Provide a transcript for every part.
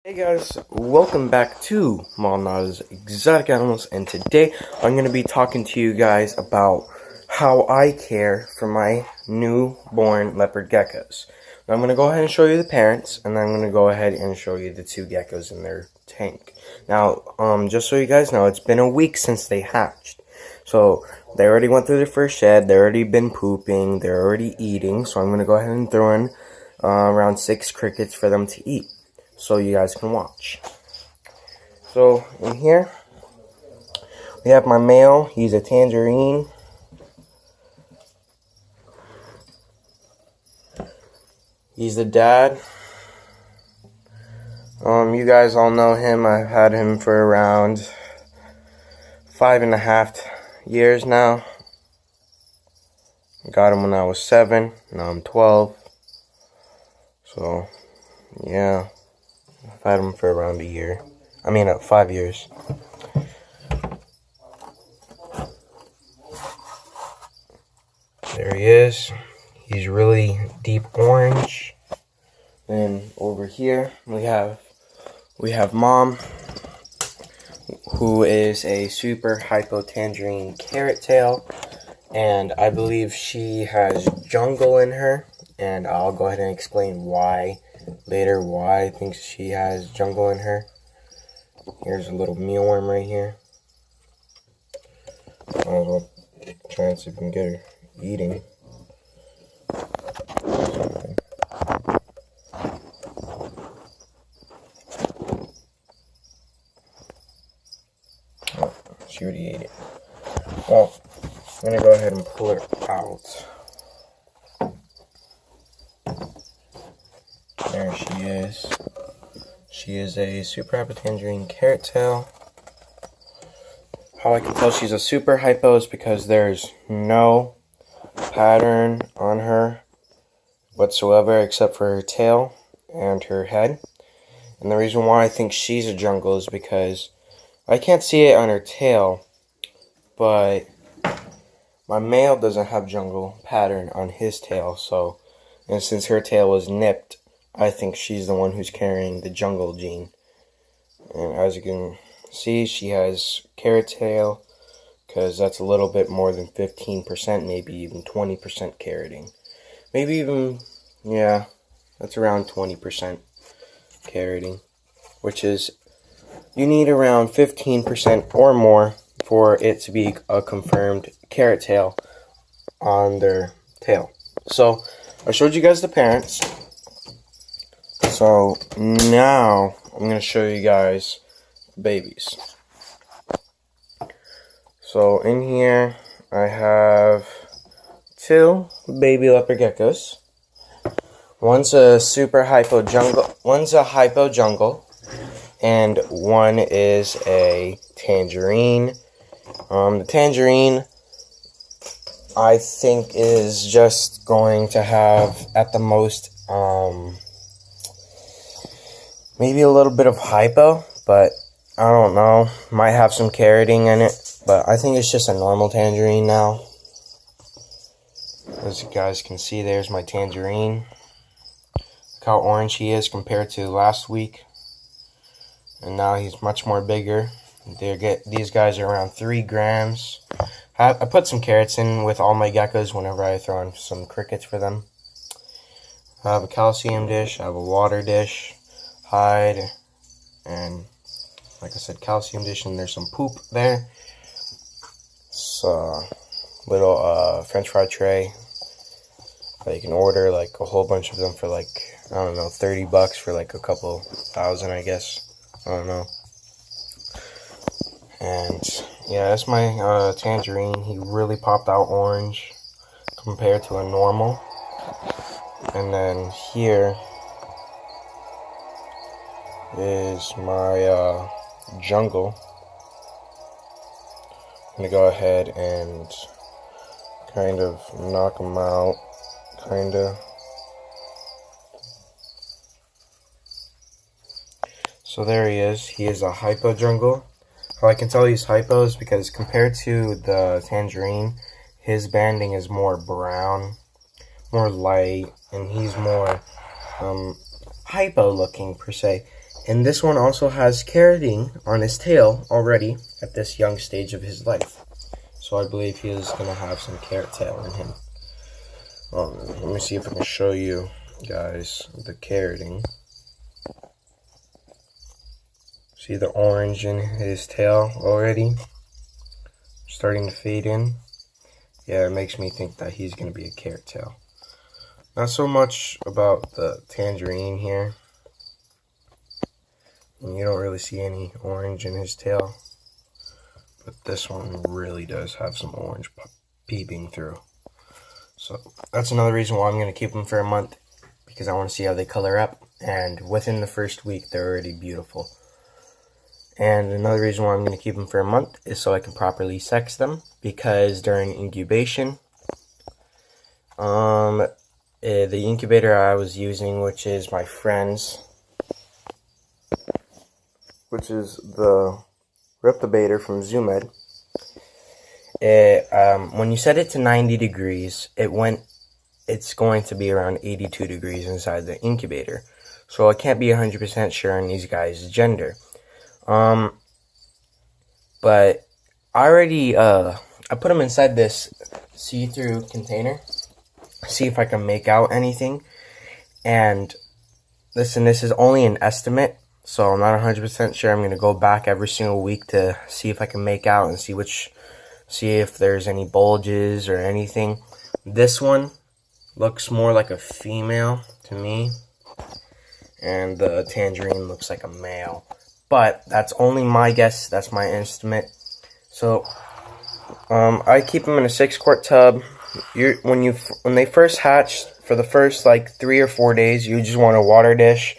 Hey guys, welcome back to Malnada's Exotic Animals, and today I'm going to be talking to you guys about how I care for my newborn leopard geckos. Now I'm going to go ahead and show you the parents, and then I'm going to go ahead and show you the two geckos in their tank. Now, just so you guys know, it's been a week since they hatched. So, they already went through their first shed, they already been pooping, they're already eating, so I'm going to go ahead and throw in around 6 crickets for them to eat, so you guys can watch. So in here we have my male. He's a tangerine. He's the dad. You guys all know him. I've had him for around 5.5 years now. Got him when I was 7. Now I'm 12. So yeah, I've had him for around 5 years. There he is. He's really deep orange. Then over here we have Mom, who is a super hypo tangerine carrot tail, and I believe she has jungle in her, and I'll go ahead and explain why I think she has jungle in her. Here's a little mealworm right here. Might as well try and see if we can get her eating something. Oh, she already ate it. Well, I'm gonna go ahead and pull her out. There she is. She is a super hypo tangerine carrot tail. How I can tell she's a super hypo is because there's no pattern on her whatsoever except for her tail and her head. And the reason why I think she's a jungle is because I can't see it on her tail, but my male doesn't have jungle pattern on his tail, and since her tail was nipped, I think she's the one who's carrying the jungle gene. And as you can see, she has carrot tail, because that's a little bit more than 15%, maybe even 20% carroting. Maybe even, yeah, that's around 20% carroting, which is, you need around 15% or more for it to be a confirmed carrot tail on their tail. So, I showed you guys the parents. So, now I'm going to show you guys babies. So in here I have 2 baby leopard geckos. One's a hypo jungle, and one is a tangerine. The tangerine, I think, is just going to have at the most maybe a little bit of hypo, but I don't know. Might have some carroting in it. But I think it's just a normal tangerine now. As you guys can see, there's my tangerine. Look how orange he is compared to last week. And now he's much more bigger. These guys are around 3 grams. I put some carrots in with all my geckos whenever I throw in some crickets for them. I have a calcium dish. I have a water dish, hide, and like I said, calcium dish, and there's some poop there. Little French fry tray that you can order, like a whole bunch of them for like, I don't know, $30 for like a couple thousand, I guess. I don't know. And yeah, that's my tangerine. He really popped out orange compared to a normal. And then here is my jungle. I'm going to go ahead and kind of knock him out, So there he is. He is a hypo jungle. How I can tell he's hypo is because compared to the tangerine, his banding is more brown, more light, and he's more hypo looking per se. And this one also has carroting on his tail already at this young stage of his life. So I believe he is going to have some carrot tail in him. Let me see if I can show you guys the carroting. See the orange in his tail already? Starting to fade in. Yeah, it makes me think that he's going to be a carrot tail. Not so much about the tangerine here. You don't really see any orange in his tail. But this one really does have some orange peeping through. So that's another reason why I'm going to keep them for a month. Because I want to see how they color up. And within the first week, they're already beautiful. And another reason why I'm going to keep them for a month is so I can properly sex them. Because during incubation, the incubator I was using, which is my friend's, which is the Replibator from Zoomed, when you set it to 90 degrees, it's going to be around 82 degrees inside the incubator. So I can't be 100% sure on these guys' gender. But I already, I put them inside this see-through container. See if I can make out anything. And listen, this is only an estimate. So I'm not 100% sure. I'm going to go back every single week to see if I can make out and see if there's any bulges or anything. This one looks more like a female to me. And the tangerine looks like a male. But that's only my guess. That's my estimate. So I keep them in a 6-quart tub. When they first hatch, for the first like 3 or 4 days, you just want a water dish.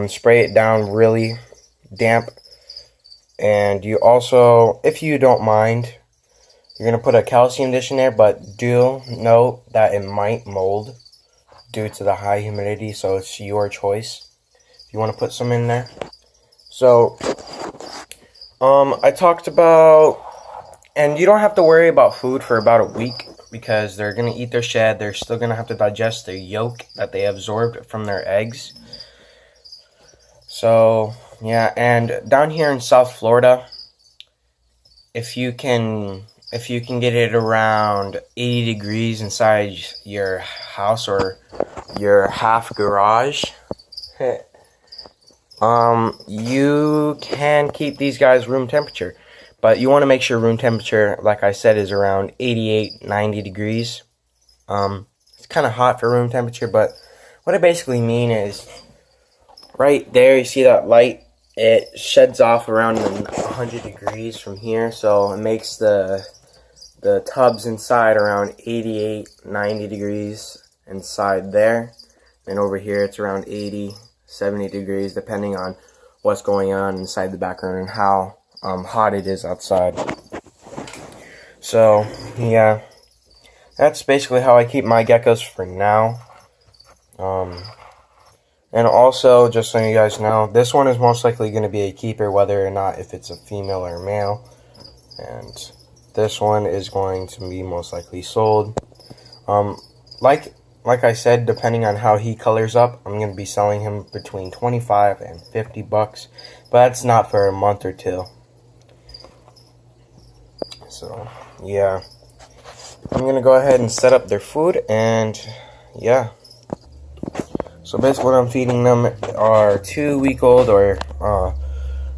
Spray it down really damp. And you also, if you don't mind, you're going to put a calcium dish in there, but do note that it might mold due to the high humidity, so it's your choice if you want to put some in there. So, I talked about, and you don't have to worry about food for about a week, because they're going to eat their shed. They're still going to have to digest their yolk that they absorbed from their eggs. So, yeah, and down here in South Florida, if you can get it around 80 degrees inside your house or your half garage, you can keep these guys room temperature. But you want to make sure room temperature, like I said, is around 88, 90 degrees. It's kind of hot for room temperature, but what I basically mean is, right there, you see that light? It sheds off around 100 degrees from here, so it makes the tubs inside around 88, 90 degrees inside there. And over here, it's around 80, 70 degrees, depending on what's going on inside the background and how hot it is outside. So, yeah, that's basically how I keep my geckos for now. And also, just so you guys know, this one is most likely going to be a keeper, whether or not if it's a female or a male. And this one is going to be most likely sold. Like I said, depending on how he colors up, I'm going to be selling him between $25 and $50. But that's not for a month or two. So, yeah. I'm going to go ahead and set up their food, and yeah. So basically what I'm feeding them are 2-week-old or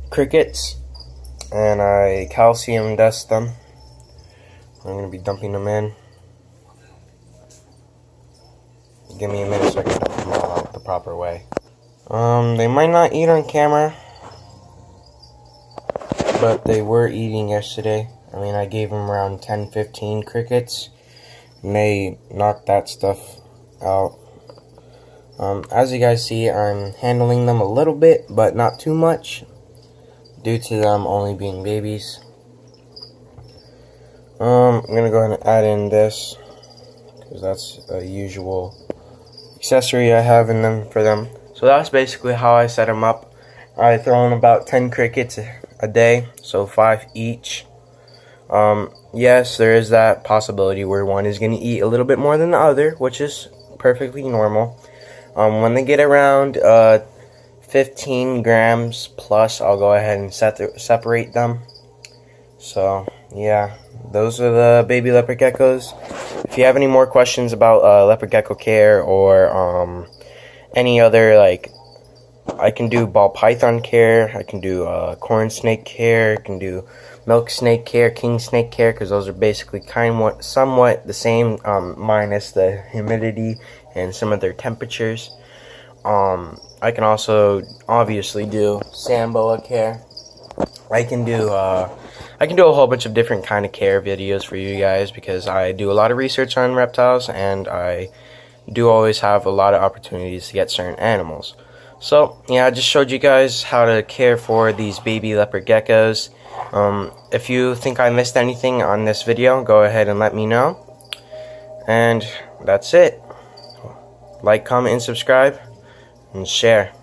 crickets, and I calcium dust them. I'm going to be dumping them in. Give me a minute so I can dump them all out the proper way. They might not eat on camera, but they were eating yesterday. I mean, I gave them around 10-15 crickets, and they knocked that stuff out. As you guys see, I'm handling them a little bit, but not too much, due to them only being babies. I'm going to go ahead and add in this, because that's a usual accessory I have in them for them. So that's basically how I set them up. I throw in about 10 crickets a day, so 5 each. Yes, there is that possibility where one is going to eat a little bit more than the other, which is perfectly normal. When they get around 15 grams plus, I'll go ahead and separate them. So yeah, those are the baby leopard geckos. If you have any more questions about leopard gecko care or any other, like, I can do ball python care, I can do corn snake care, I can do milk snake care, king snake care, because those are basically somewhat the same, minus the humidity and some of their temperatures. I can also obviously do sand boa care. I can do a whole bunch of different kind of care videos for you guys, because I do a lot of research on reptiles, and I do always have a lot of opportunities to get certain animals. So yeah, I just showed you guys how to care for these baby leopard geckos. If you think I missed anything on this video, go ahead and let me know. And that's it. Like, comment, and subscribe, and share.